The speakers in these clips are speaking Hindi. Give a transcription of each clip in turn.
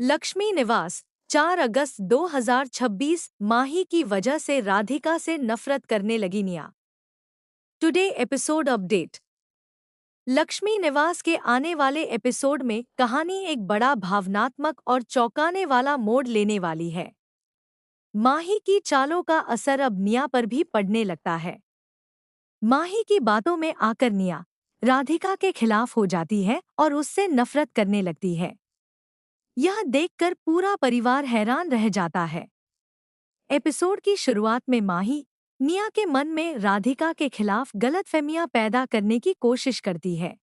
लक्ष्मी निवास 4 अगस्त 2026 माही की वजह से राधिका से नफरत करने लगी निया। Today episode update. लक्ष्मी निवास के आने वाले एपिसोड में कहानी एक बड़ा भावनात्मक और चौंकाने वाला मोड़ लेने वाली है। माही की चालों का असर अब निया पर भी पड़ने लगता है। माही की बातों में आकर निया राधिका के खिलाफ हो जाती है और उससे नफरत करने लगती है। यह देखकर पूरा परिवार हैरान रह जाता है। एपिसोड की शुरुआत में माही निया के मन में राधिका के खिलाफ गलतफहमियां पैदा करने की कोशिश करती है।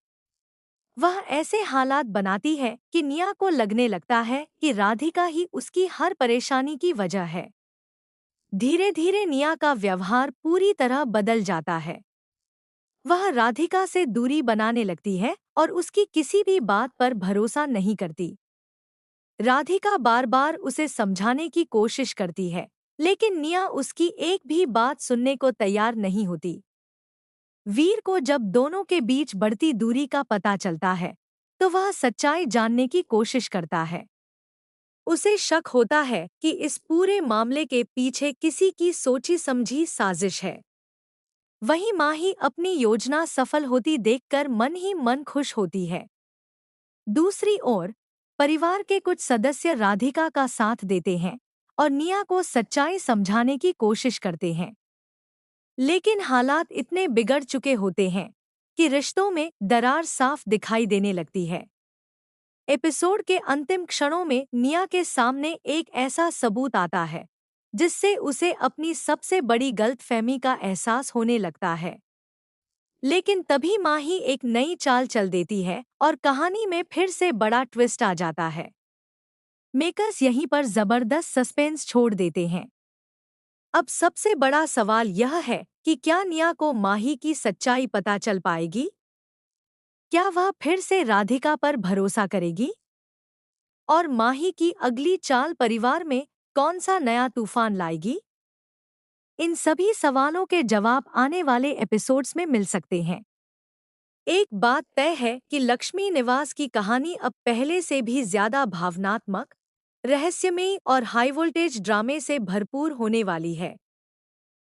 वह ऐसे हालात बनाती है कि निया को लगने लगता है कि राधिका ही उसकी हर परेशानी की वजह है। धीरे धीरे निया का व्यवहार पूरी तरह बदल जाता है। वह राधिका से दूरी बनाने लगती है और उसकी किसी भी बात पर भरोसा नहीं करती। राधिका बार बार उसे समझाने की कोशिश करती है, लेकिन निया उसकी एक भी बात सुनने को तैयार नहीं होती। वीर को जब दोनों के बीच बढ़ती दूरी का पता चलता है, तो वह सच्चाई जानने की कोशिश करता है। उसे शक होता है कि इस पूरे मामले के पीछे किसी की सोची समझी साजिश है। वहीं माही अपनी योजना सफल होती देखकर मन ही मन खुश होती है। दूसरी ओर परिवार के कुछ सदस्य राधिका का साथ देते हैं और निया को सच्चाई समझाने की कोशिश करते हैं। लेकिन हालात इतने बिगड़ चुके होते हैं कि रिश्तों में दरार साफ दिखाई देने लगती है। एपिसोड के अंतिम क्षणों में निया के सामने एक ऐसा सबूत आता है जिससे उसे अपनी सबसे बड़ी गलतफहमी का एहसास होने लगता है। लेकिन तभी माही एक नई चाल चल देती है और कहानी में फिर से बड़ा ट्विस्ट आ जाता है। मेकर्स यहीं पर जबरदस्त सस्पेंस छोड़ देते हैं। अब सबसे बड़ा सवाल यह है कि क्या निया को माही की सच्चाई पता चल पाएगी? क्या वह फिर से राधिका पर भरोसा करेगी? और माही की अगली चाल परिवार में कौन सा नया तूफान लाएगी? इन सभी सवालों के जवाब आने वाले एपिसोड्स में मिल सकते हैं। एक बात तय है कि लक्ष्मी निवास की कहानी अब पहले से भी ज्यादा भावनात्मक, रहस्यमयी और हाई वोल्टेज ड्रामे से भरपूर होने वाली है।